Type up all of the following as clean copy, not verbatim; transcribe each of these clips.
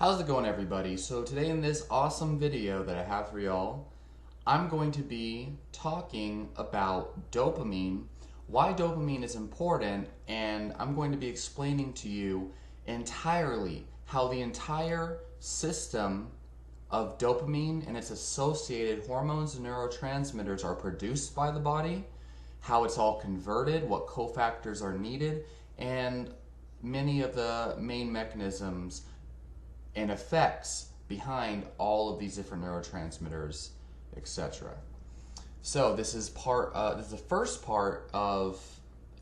How's it going, everybody? So today in this awesome video that I have for y'all, I'm going to be talking about dopamine, why dopamine is important, and I'm going to be explaining to you entirely how the entire system of dopamine and its associated hormones and neurotransmitters are produced by the body, how it's all converted, what cofactors are needed, and many of the main mechanisms and effects behind all of these different neurotransmitters, etc. So this is the first part of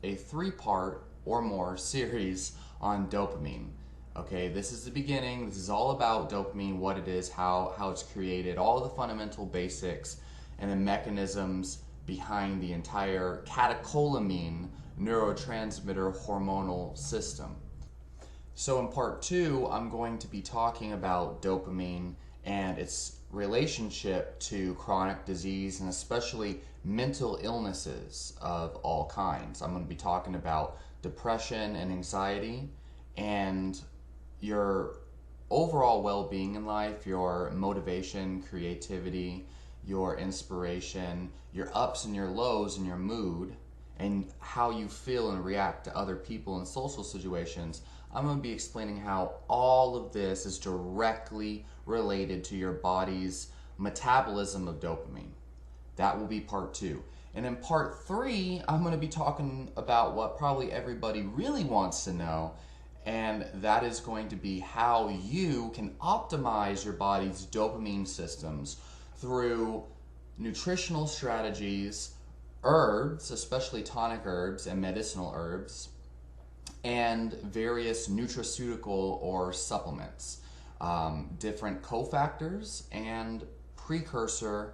a 3-part or more series on dopamine. Okay, this is the beginning. This is all about dopamine, what it is, how it's created, all the fundamental basics, and the mechanisms behind the entire catecholamine neurotransmitter hormonal system. So in part 2, I'm going to be talking about dopamine and its relationship to chronic disease and especially mental illnesses of all kinds. I'm going to be talking about depression and anxiety and your overall well-being in life, your motivation, creativity, your inspiration, your ups and your lows and your mood, and how you feel and react to other people in social situations. I'm going to be explaining how all of this is directly related to your body's metabolism of dopamine. That will be part 2. And in part 3, I'm going to be talking about what probably everybody really wants to know, and that is going to be how you can optimize your body's dopamine systems through nutritional strategies, herbs, especially tonic herbs and medicinal herbs, and various nutraceutical or supplements, different cofactors and precursor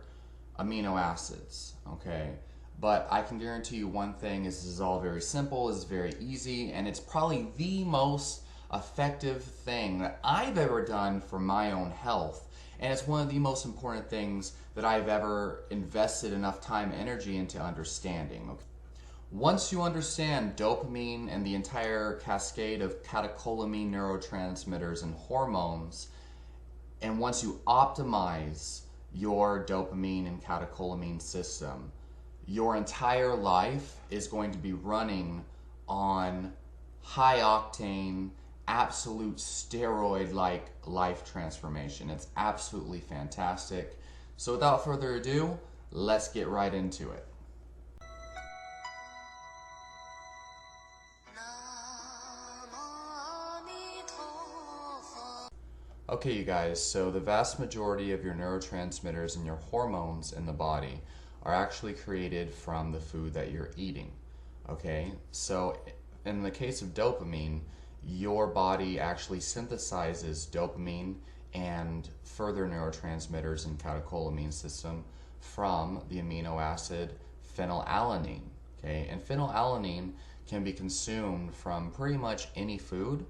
amino acids, okay? But I can guarantee you one thing is this is all very simple, it's very easy, and it's probably the most effective thing that I've ever done for my own health. And it's one of the most important things that I've ever invested enough time and energy into understanding. Okay? Once you understand dopamine and the entire cascade of catecholamine neurotransmitters and hormones, and once you optimize your dopamine and catecholamine system, your entire life is going to be running on high octane, absolute steroid-like life transformation. It's absolutely fantastic. So without further ado, let's get right into it. Okay, you guys, so the vast majority of your neurotransmitters and your hormones in the body are actually created from the food that you're eating. Okay, so in the case of dopamine, your body actually synthesizes dopamine and further neurotransmitters in catecholamine system from the amino acid phenylalanine. Okay, and phenylalanine can be consumed from pretty much any food,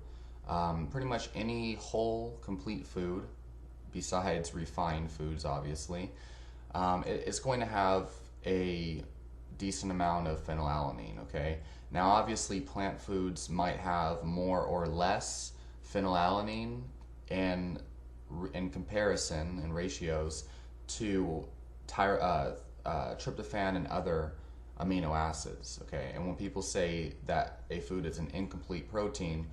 pretty much any whole, complete food, besides refined foods, obviously. It's going to have a decent amount of phenylalanine, okay? Now, obviously, plant foods might have more or less phenylalanine in comparison and ratios to tryptophan and other amino acids, okay? And when people say that a food is an incomplete protein,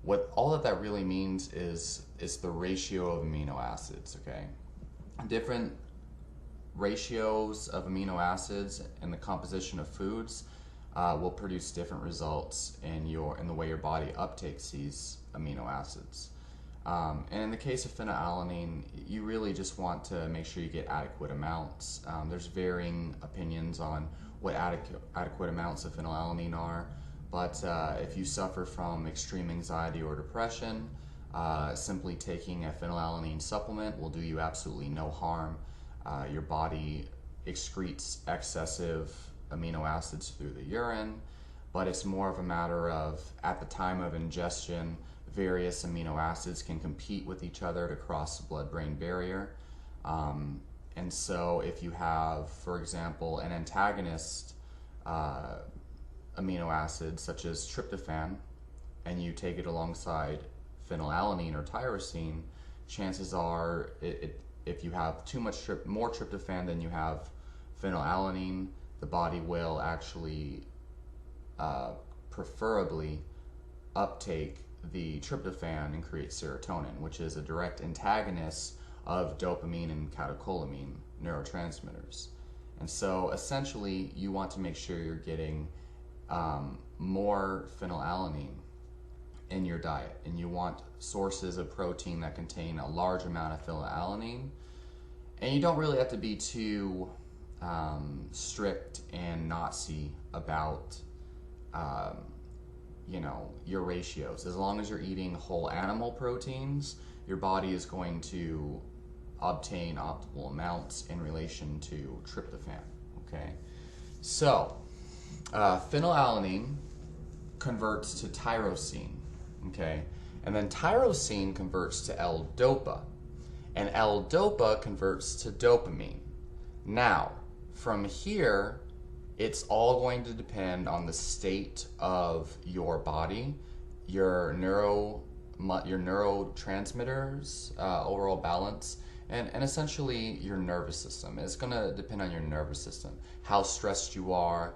what all of that really means is the ratio of amino acids, okay? Different ratios of amino acids and the composition of foods will produce different results in the way your body uptakes these amino acids. And in the case of phenylalanine, you really just want to make sure you get adequate amounts. There's varying opinions on what adequate amounts of phenylalanine are, but if you suffer from extreme anxiety or depression, simply taking a phenylalanine supplement will do you absolutely no harm. Your body excretes excessive amino acids through the urine, but it's more of a matter of, at the time of ingestion, various amino acids can compete with each other to cross the blood-brain barrier. And so if you have, for example, an antagonist amino acid such as tryptophan, and you take it alongside phenylalanine or tyrosine, chances are if you have too much more tryptophan than you have phenylalanine, the body will actually preferably uptake the tryptophan and create serotonin, which is a direct antagonist of dopamine and catecholamine neurotransmitters. And so essentially you want to make sure you're getting more phenylalanine in your diet, and you want sources of protein that contain a large amount of phenylalanine. And you don't really have to be too strict and Nazi about your ratios. As long as you're eating whole animal proteins, your body is going to obtain optimal amounts in relation to tryptophan. Okay, so phenylalanine converts to tyrosine. Okay, and then tyrosine converts to L-DOPA, and L-DOPA converts to dopamine. Now, from here, it's all going to depend on the state of your body, your neurotransmitters, overall balance, and essentially your nervous system. It's going to depend on your nervous system, how stressed you are,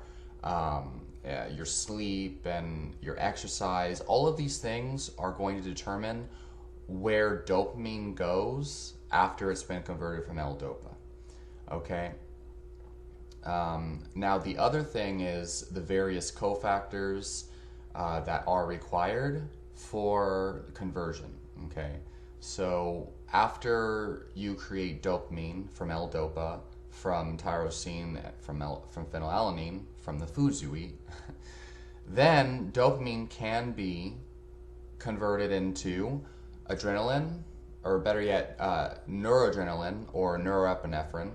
your sleep and your exercise. All of these things are going to determine where dopamine goes after it's been converted from L-DOPA. Okay. Now the other thing is the various cofactors that are required for conversion. Okay, so after you create dopamine from L-DOPA, from tyrosine, from phenylalanine, from the foods you eat, then dopamine can be converted into adrenaline, or better yet, noradrenaline or norepinephrine,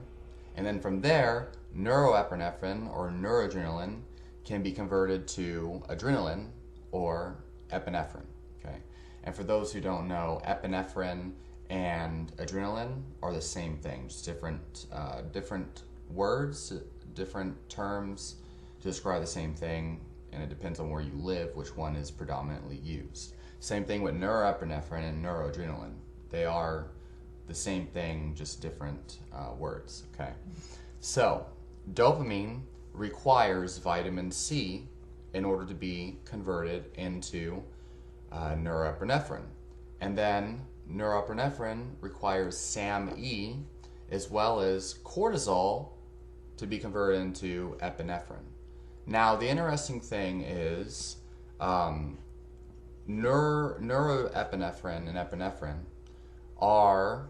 and then from there, neuroepinephrine or noradrenaline can be converted to adrenaline or epinephrine. Okay, and for those who don't know, epinephrine and adrenaline are the same thing, just different words, different terms to describe the same thing, and it depends on where you live which one is predominantly used. Same thing with norepinephrine and noradrenaline. They are the same thing, just different words. Okay, so dopamine requires vitamin C in order to be converted into norepinephrine. And then norepinephrine requires SAMe as well as cortisol to be converted into epinephrine. Now, the interesting thing is norepinephrine and epinephrine are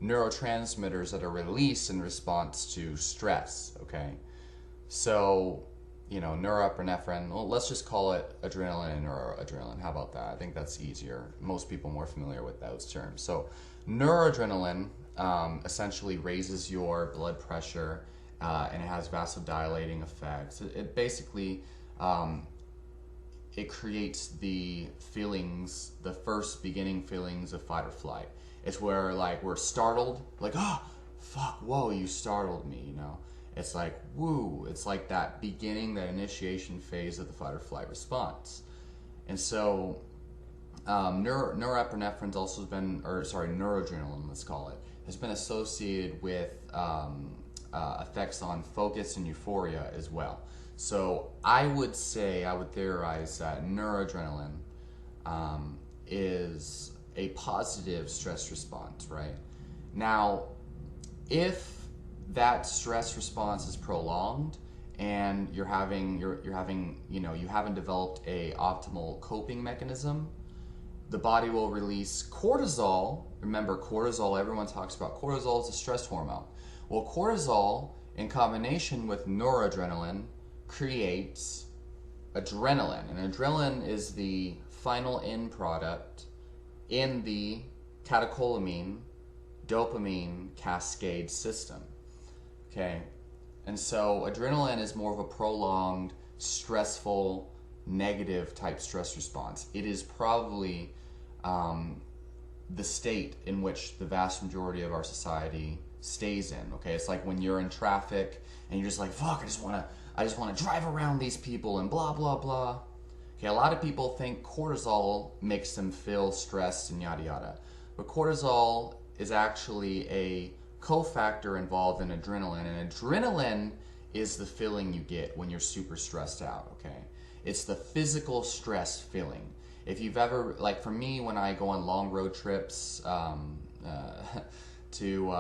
neurotransmitters that are released in response to stress. Okay, so norepinephrine, well, let's just call it adrenaline and noradrenaline. How about that? I think that's easier. Most people are more familiar with those terms. So noradrenaline essentially raises your blood pressure and it has vasodilating effects. It basically it creates the feelings, the first beginning feelings of fight or flight. It's where we're startled, fuck, whoa, you startled me, It's like, woo, it's like that beginning, that initiation phase of the fight or flight response. And so norepinephrine's also been, noradrenaline, let's call it, has been associated with effects on focus and euphoria as well. So I would theorize that noradrenaline is a positive stress response, right? Now, if that stress response is prolonged and you haven't developed a optimal coping mechanism, the body will release cortisol. Remember, cortisol, everyone talks about cortisol as a stress hormone. Well, cortisol in combination with noradrenaline creates adrenaline, and adrenaline is the final end product in the catecholamine dopamine cascade system. Okay, and so adrenaline is more of a prolonged, stressful, negative type stress response. It is probably the state in which the vast majority of our society stays in. Okay, it's like when you're in traffic and you're just like, fuck, I just want to drive around these people and blah blah blah. Okay, a lot of people think cortisol makes them feel stressed and yada yada, but cortisol is actually a cofactor involved in adrenaline, and adrenaline is the feeling you get when you're super stressed out, okay? It's the physical stress feeling. If you've ever, like for me, when I go on long road trips to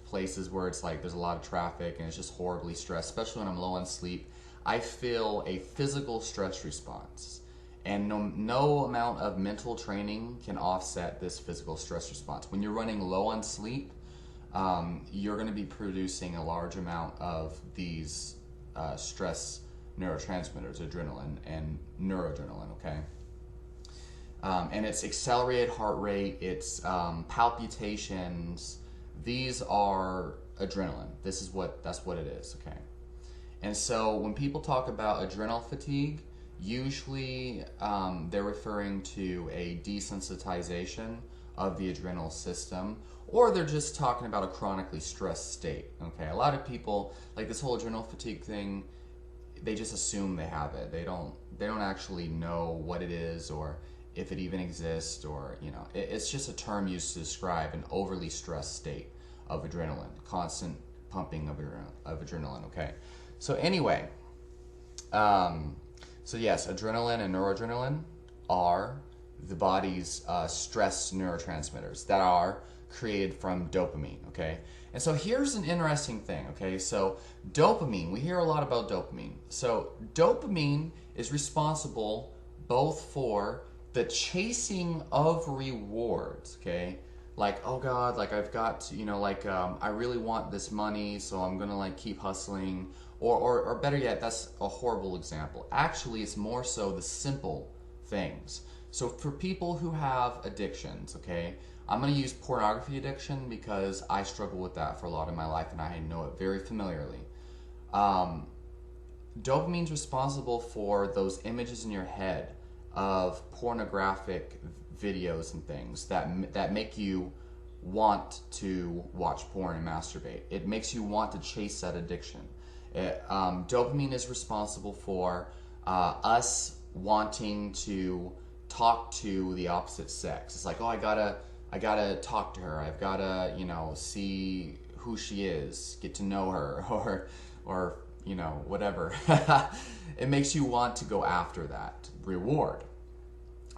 places where it's like there's a lot of traffic and it's just horribly stressed, especially when I'm low on sleep, I feel a physical stress response. And no amount of mental training can offset this physical stress response. When you're running low on sleep, you're going to be producing a large amount of these stress neurotransmitters, adrenaline and noradrenaline, okay? And it's accelerated heart rate, it's palpitations. These are adrenaline. That's what it is, okay? And so when people talk about adrenal fatigue, usually they're referring to a desensitization of the adrenal system, or they're just talking about a chronically stressed state, okay? A lot of people, like this whole adrenal fatigue thing, they just assume they have it. They don't actually know what it is or if it even exists, or, you know, it's just a term used to describe an overly stressed state of adrenaline, constant pumping of adrenaline, okay? So anyway, so yes, adrenaline and noradrenaline are the body's stress neurotransmitters that are created from dopamine, okay? And so here's an interesting thing, okay? So dopamine, we hear a lot about dopamine. So dopamine is responsible both for the chasing of rewards, okay? Like, oh God, like I've got to, you know, like I really want this money, so I'm gonna like keep hustling. Or better yet, that's a horrible example. Actually, it's more so the simple things. So for people who have addictions, okay, I'm going to use pornography addiction because I struggle with that for a lot of my life and I know it very familiarly. Dopamine's responsible for those images in your head of pornographic videos and things that make you want to watch porn and masturbate. It makes you want to chase that addiction. Dopamine is responsible for us wanting to talk to the opposite sex. It's like, oh, I gotta talk to her. I've gotta, you know, see who she is, get to know her, or you know, whatever. It makes you want to go after that reward.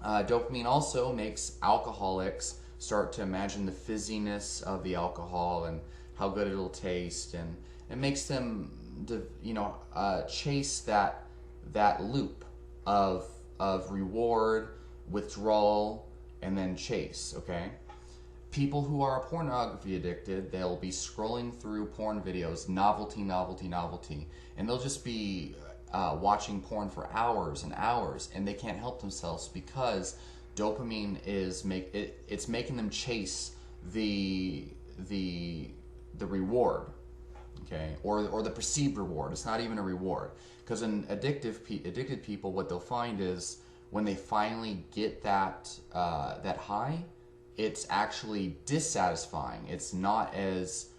Dopamine also makes alcoholics start to imagine the fizziness of the alcohol and how good it'll taste, and it makes them, you know, chase that loop of reward, withdrawal, and then chase, okay? People who are pornography addicted, they'll be scrolling through porn videos, novelty, and they'll just be watching porn for hours and hours, and they can't help themselves because dopamine is it's making them chase the reward, okay, or the perceived reward. It's not even a reward, because in addicted people, what they'll find is when they finally get that high, it's actually dissatisfying. It's not as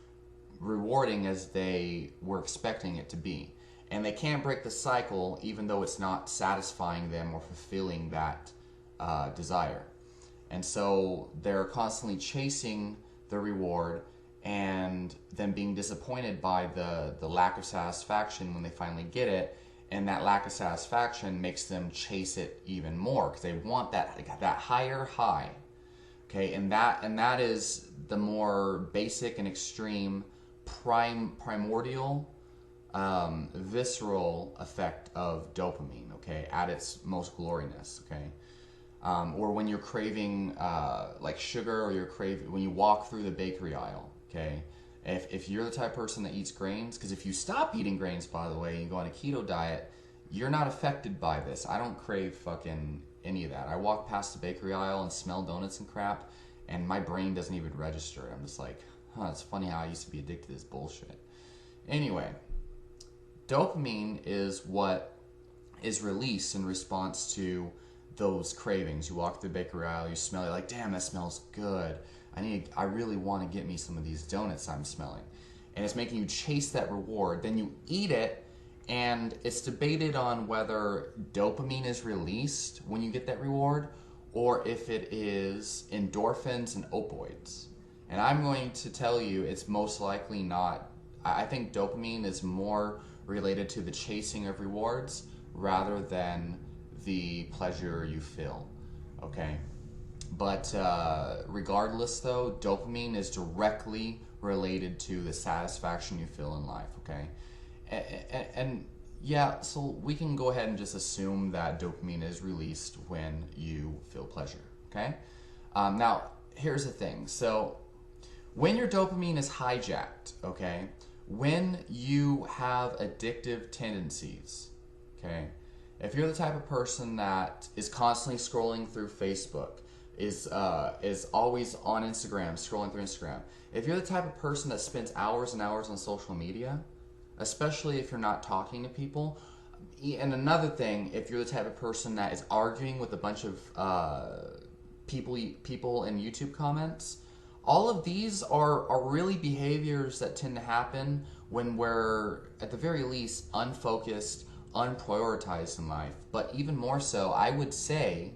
rewarding as they were expecting it to be, and they can't break the cycle even though it's not satisfying them or fulfilling that desire. And so they're constantly chasing the reward and then being disappointed by the lack of satisfaction when they finally get it, and that lack of satisfaction makes them chase it even more because they want that higher high, okay? And that is the more basic and extreme primordial visceral effect of dopamine, okay, at its most gloriness, okay? Or when you're craving like sugar, or when you walk through the bakery aisle, okay? If you're the type of person that eats grains, because if you stop eating grains, by the way, and you go on a keto diet, you're not affected by this. I don't crave fucking any of that. I walk past the bakery aisle and smell donuts and crap, and my brain doesn't even register. I'm just like, huh, it's funny how I used to be addicted to this bullshit. Anyway, dopamine is what is released in response to those cravings. You walk through the bakery aisle, you smell it, like, damn, that smells good. I really want to get me some of these donuts I'm smelling. And it's making you chase that reward. Then you eat it, and it's debated on whether dopamine is released when you get that reward, or if it is endorphins and opioids. And I'm going to tell you it's most likely not. I think dopamine is more related to the chasing of rewards rather than the pleasure you feel, okay? But regardless though, dopamine is directly related to the satisfaction you feel in life, okay? And yeah, so we can go ahead and just assume that dopamine is released when you feel pleasure, okay? Now, here's the thing. So when your dopamine is hijacked, okay, when you have addictive tendencies, okay, if you're the type of person that is constantly scrolling through Facebook, is always on Instagram, scrolling through Instagram, if you're the type of person that spends hours and hours on social media, especially if you're not talking to people, and another thing, if you're the type of person that is arguing with a bunch of people in YouTube comments, all of these are really behaviors that tend to happen when we're, at the very least, unfocused, unprioritized in life. But even more so, I would say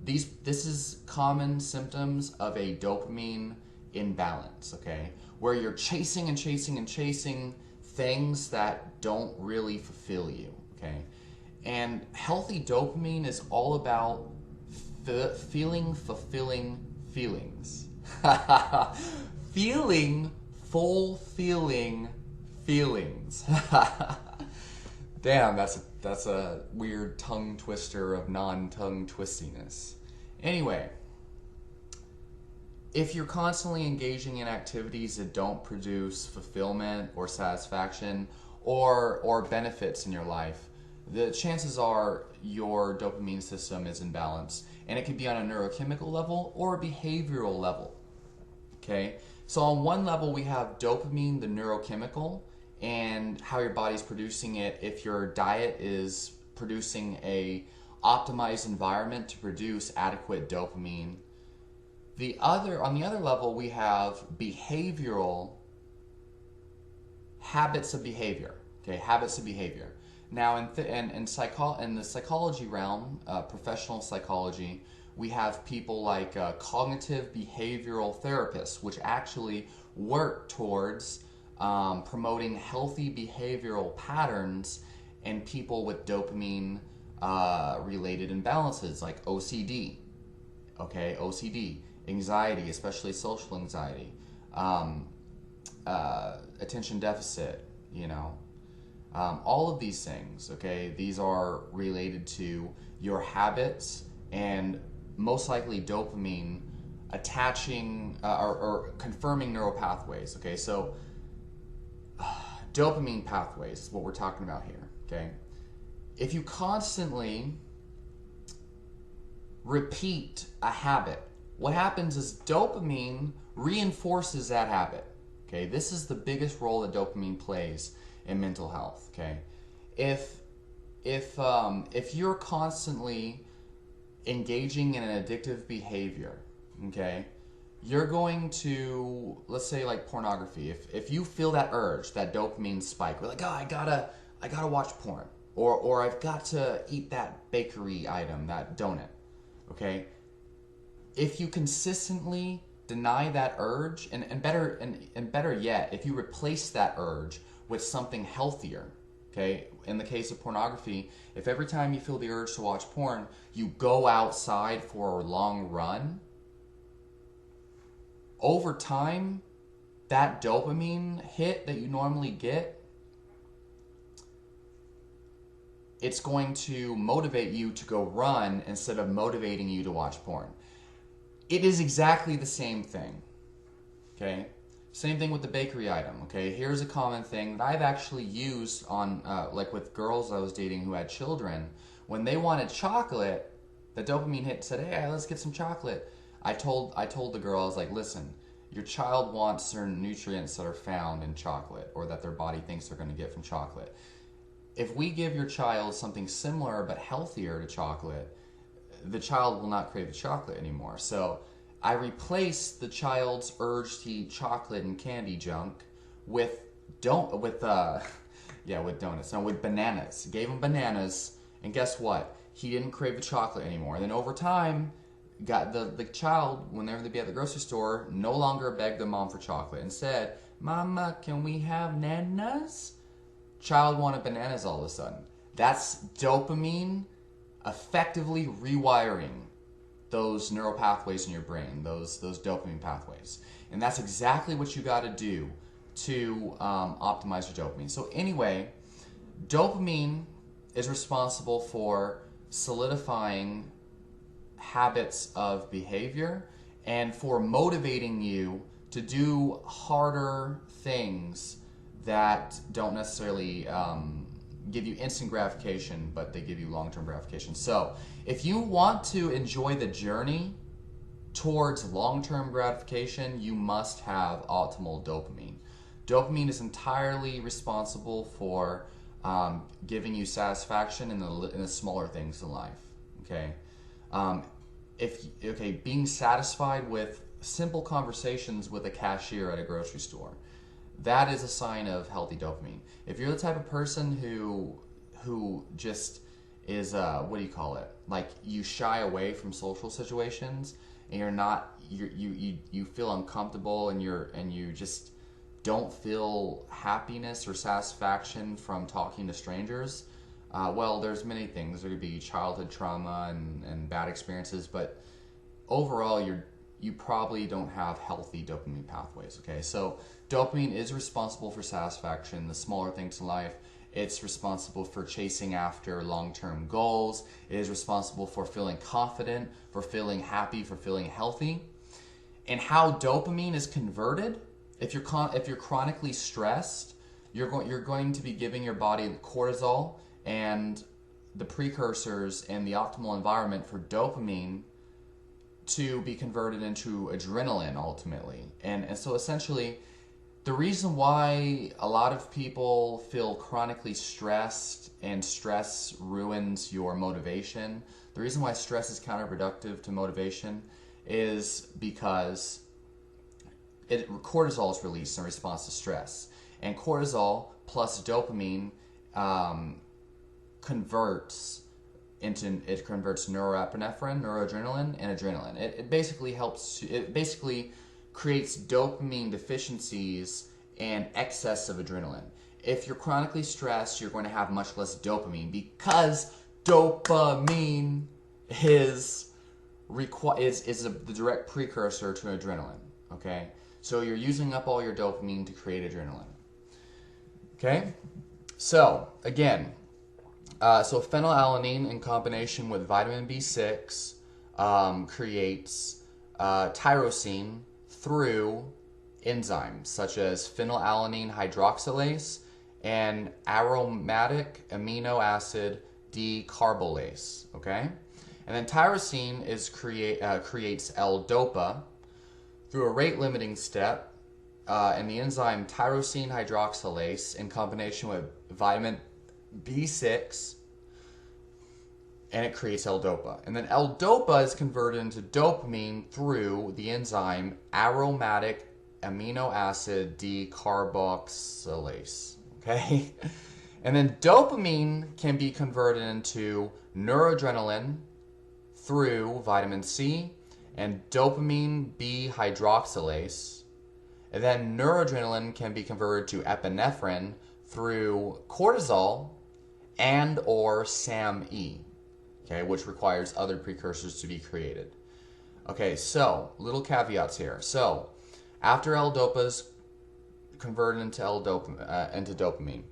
this is common symptoms of a dopamine imbalance, okay? Where you're chasing and chasing and chasing things that don't really fulfill you, okay? And healthy dopamine is all about feeling fulfilling feelings. Feeling fulfilling feelings. Damn, that's a weird tongue twister of non-tongue twistiness. Anyway, if you're constantly engaging in activities that don't produce fulfillment or satisfaction or benefits in your life, the chances are your dopamine system is in balance, and it could be on a neurochemical level or a behavioral level. Okay, so on one level we have dopamine, the neurochemical, and how your body's producing it. If your diet is producing a optimized environment to produce adequate dopamine. On the other level, we have behavioral habits of behavior. Okay, habits of behavior. Now, in the psychology realm, professional psychology, we have people like cognitive behavioral therapists, which actually work towards promoting healthy behavioral patterns in people with dopamine related imbalances like OCD. Okay, OCD, anxiety, especially social anxiety, attention deficit, all of these things, okay, these are related to your habits and most likely dopamine attaching or confirming neural pathways, okay? So dopamine pathways is what we're talking about here, okay? If you constantly repeat a habit, what happens is dopamine reinforces that habit, okay? This is the biggest role that dopamine plays in mental health, okay? If you're constantly engaging in an addictive behavior, okay, you're going to, let's say like pornography, if you feel that urge, that dopamine spike, we're like, oh, I gotta watch porn, or I've got to eat that bakery item, that donut, okay? If you consistently deny that urge, and better yet, if you replace that urge with something healthier, okay? In the case of pornography, if every time you feel the urge to watch porn, you go outside for a long run, over time, that dopamine hit that you normally get, it's going to motivate you to go run instead of motivating you to watch porn. It is exactly the same thing, okay? Same thing with the bakery item, okay? Here's a common thing that I've actually used on, like with girls I was dating who had children. When they wanted chocolate, the dopamine hit and said, hey, let's get some chocolate. I told the girl, I was like, listen, your child wants certain nutrients that are found in chocolate or that their body thinks they're going to get from chocolate. If we give your child something similar but healthier to chocolate, the child will not crave the chocolate anymore. So I replaced the child's urge to eat chocolate and candy junk with donuts. No, with bananas. Gave him bananas, and guess what? He didn't crave the chocolate anymore. And then over time, got the child, whenever they be at the grocery store, no longer begged the mom for chocolate. Instead, Mama, can we have nanas? Child wanted bananas all of a sudden. That's dopamine effectively rewiring those neural pathways in your brain, those dopamine pathways. And that's exactly what you got to do to optimize your dopamine. So anyway, dopamine is responsible for solidifying habits of behavior and for motivating you to do harder things that don't necessarily give you instant gratification, but they give you long-term gratification. So if you want to enjoy the journey towards long-term gratification, you must have optimal dopamine. Dopamine is entirely responsible for giving you satisfaction in the smaller things in life. Okay, being satisfied with simple conversations with a cashier at a grocery store, that is a sign of healthy dopamine. If you're the type of person who just is what do you call it? Like you shy away from social situations and you feel uncomfortable and you just don't feel happiness or satisfaction from talking to strangers. Well, there's many things. There could be childhood trauma and bad experiences, but overall you probably don't have healthy dopamine pathways, okay? So dopamine is responsible for satisfaction, the smaller things in life. It's responsible for chasing after long-term goals. It is responsible for feeling confident, for feeling happy, for feeling healthy. And how dopamine is converted, if you're chronically stressed, you're going to be giving your body cortisol and the precursors and the optimal environment for dopamine to be converted into adrenaline ultimately. And so essentially, the reason why a lot of people feel chronically stressed and stress ruins your motivation, the reason why stress is counterproductive to motivation is because cortisol is released in response to stress. And cortisol plus dopamine converts neuroepinephrine, noradrenaline, and adrenaline. It basically creates dopamine deficiencies and excess of adrenaline. If you're chronically stressed, you're going to have much less dopamine because dopamine is the direct precursor to adrenaline. Okay, so you're using up all your dopamine to create adrenaline. Okay, so again. So phenylalanine in combination with vitamin B6 creates tyrosine through enzymes such as phenylalanine hydroxylase and aromatic amino acid decarbolase. Okay, and then tyrosine creates L-DOPA through a rate-limiting step, and the enzyme tyrosine hydroxylase in combination with vitamin B6, and it creates L-DOPA. And then L-DOPA is converted into dopamine through the enzyme aromatic amino acid decarboxylase. Okay? And then dopamine can be converted into noradrenaline through vitamin C and dopamine B hydroxylase. And then noradrenaline can be converted to epinephrine through cortisol and or SAMe, okay, which requires other precursors to be created. Okay, so little caveats here. So after L-DOPA is converted into dopamine,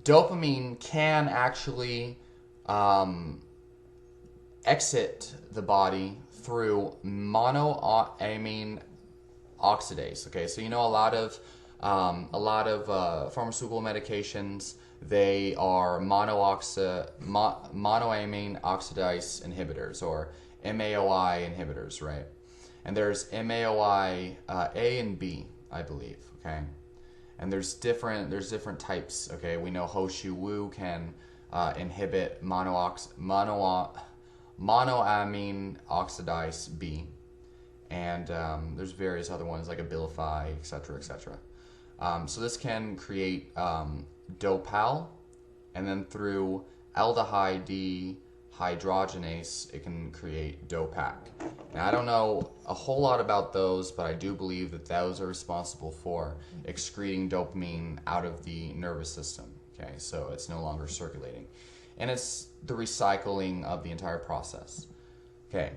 dopamine can actually exit the body through monoamine oxidase. Okay, so you know a lot of pharmaceutical medications, they are monoamine oxidase inhibitors, or MAOI inhibitors, right? And there's MAOI A and B, I believe, okay? And there's different types, okay? We know Ho Shou Wu can inhibit monoamine oxidase B. And there's various other ones like Abilify, etc., etc. So this can create dopal, and then through aldehyde hydrogenase, it can create DOPAC. Now, I don't know a whole lot about those, but I do believe that those are responsible for excreting dopamine out of the nervous system. Okay, so it's no longer circulating. And it's the recycling of the entire process. Okay.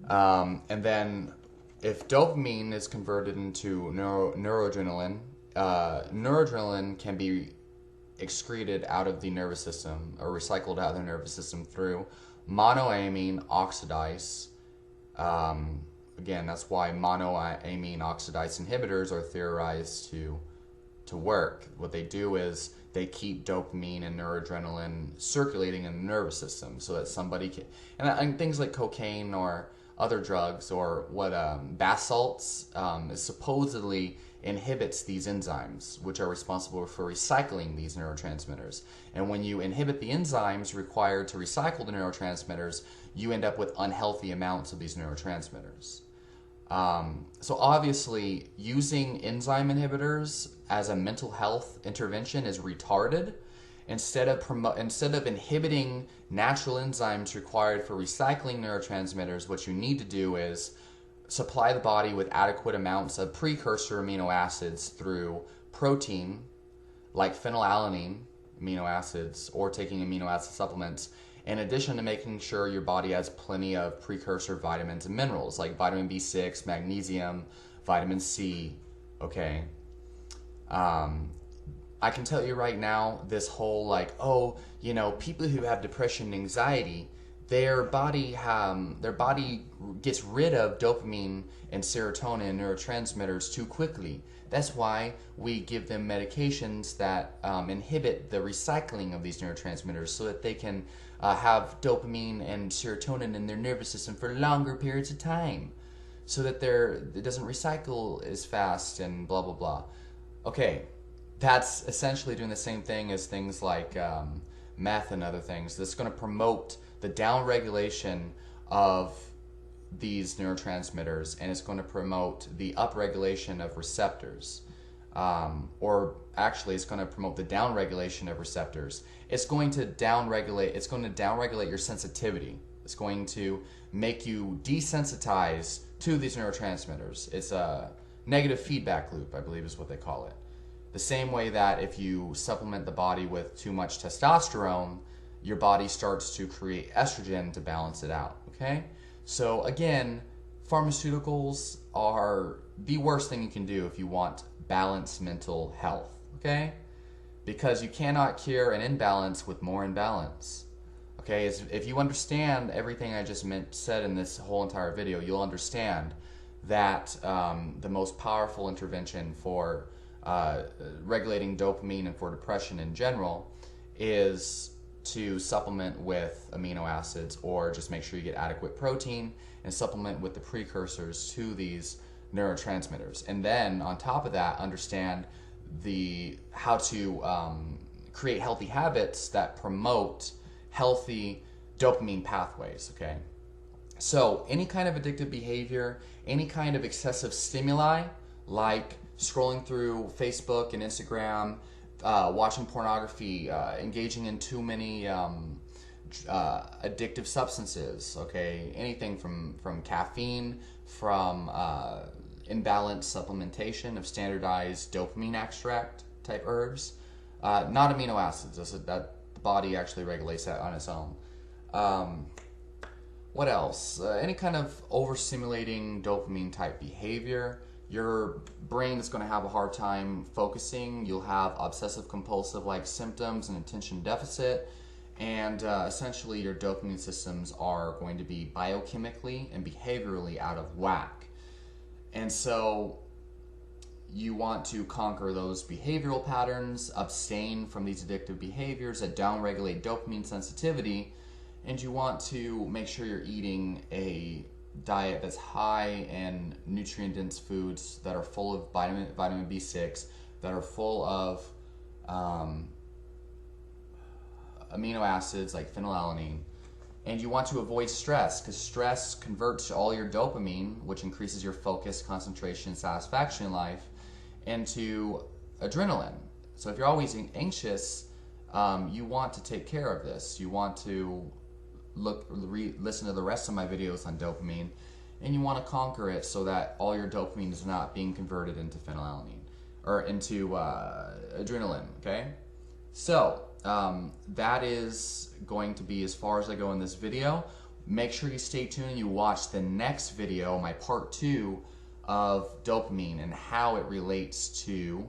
And then if dopamine is converted into noradrenaline, noradrenaline can be excreted out of the nervous system or recycled out of the nervous system through monoamine oxidase. Again, that's why monoamine oxidase inhibitors are theorized to work. What they do is they keep dopamine and noradrenaline circulating in the nervous system so that somebody can, and things like cocaine or other drugs or what bath salts supposedly inhibits these enzymes, which are responsible for recycling these neurotransmitters. And when you inhibit the enzymes required to recycle the neurotransmitters, you end up with unhealthy amounts of these neurotransmitters. So obviously, using enzyme inhibitors as a mental health intervention is retarded. Instead of inhibiting natural enzymes required for recycling neurotransmitters, what you need to do is supply the body with adequate amounts of precursor amino acids through protein, like phenylalanine amino acids, or taking amino acid supplements, in addition to making sure your body has plenty of precursor vitamins and minerals, like vitamin B6, magnesium, vitamin C, okay? I can tell you right now, this whole people who have depression and anxiety, their body gets rid of dopamine and serotonin and neurotransmitters too quickly. That's why we give them medications that inhibit the recycling of these neurotransmitters so that they can have dopamine and serotonin in their nervous system for longer periods of time, so that it doesn't recycle as fast and blah, blah, blah. Okay, that's essentially doing the same thing as things like meth and other things. This is going to promote the downregulation of these neurotransmitters, and it's going to promote the upregulation of receptors. Or actually, it's going to promote the downregulation of receptors. It's going to downregulate your sensitivity. It's going to make you desensitize to these neurotransmitters. It's a negative feedback loop, I believe is what they call it. The same way that if you supplement the body with too much testosterone, your body starts to create estrogen to balance it out, okay? So again, pharmaceuticals are the worst thing you can do if you want balanced mental health, okay? Because you cannot cure an imbalance with more imbalance, okay? If you understand everything I just said in this whole entire video, you'll understand that the most powerful intervention for regulating dopamine and for depression in general is to supplement with amino acids, or just make sure you get adequate protein and supplement with the precursors to these neurotransmitters. And then on top of that, understand how to create healthy habits that promote healthy dopamine pathways, okay? So any kind of addictive behavior, any kind of excessive stimuli, like scrolling through Facebook and Instagram, watching pornography, engaging in too many addictive substances, okay? Anything from caffeine, from imbalanced supplementation of standardized dopamine extract type herbs, not amino acids. That the body actually regulates that on its own. What else? Any kind of overstimulating dopamine type behavior. Your brain is going to have a hard time focusing. You'll have obsessive compulsive like symptoms and attention deficit, and essentially your dopamine systems are going to be biochemically and behaviorally out of whack. And so you want to conquer those behavioral patterns, abstain from these addictive behaviors that downregulate dopamine sensitivity, and you want to make sure you're eating a diet that's high in nutrient-dense foods that are full of vitamin B6, that are full of amino acids like phenylalanine. And you want to avoid stress, because stress converts all your dopamine, which increases your focus, concentration, and satisfaction in life, into adrenaline. So if you're always anxious, you want to take care of this. You want to listen to the rest of my videos on dopamine, and you want to conquer it so that all your dopamine is not being converted into phenylalanine or into adrenaline. Okay, so that is going to be as far as I go in this video. Make sure you stay tuned and you watch the next video, my part 2 of dopamine and how it relates to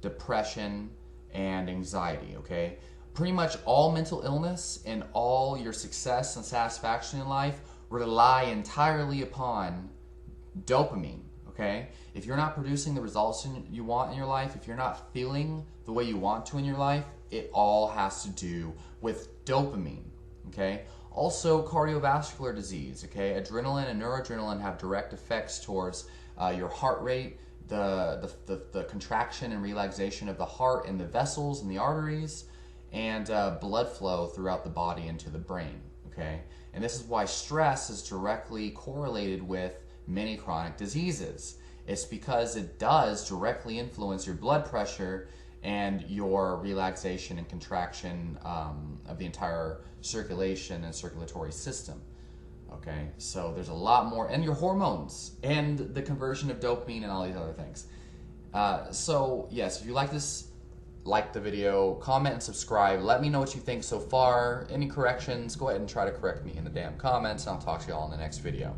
depression and anxiety. Okay, pretty much all mental illness and all your success and satisfaction in life rely entirely upon dopamine. Okay, if you're not producing the results you want in your life, if you're not feeling the way you want to in your life, it all has to do with dopamine. Okay, also cardiovascular disease. Okay, adrenaline and noradrenaline have direct effects towards your heart rate, the contraction and relaxation of the heart and the vessels and the arteries, and blood flow throughout the body into the brain. Okay, and this is why stress is directly correlated with many chronic diseases. It's because it does directly influence your blood pressure and your relaxation and contraction of the entire circulation and circulatory system. Okay, so there's a lot more, and your hormones and the conversion of dopamine and all these other things. So yes, if you like this, like the video, comment and subscribe. Let me know what you think so far. Any corrections, go ahead and try to correct me in the damn comments, and I'll talk to you all in the next video.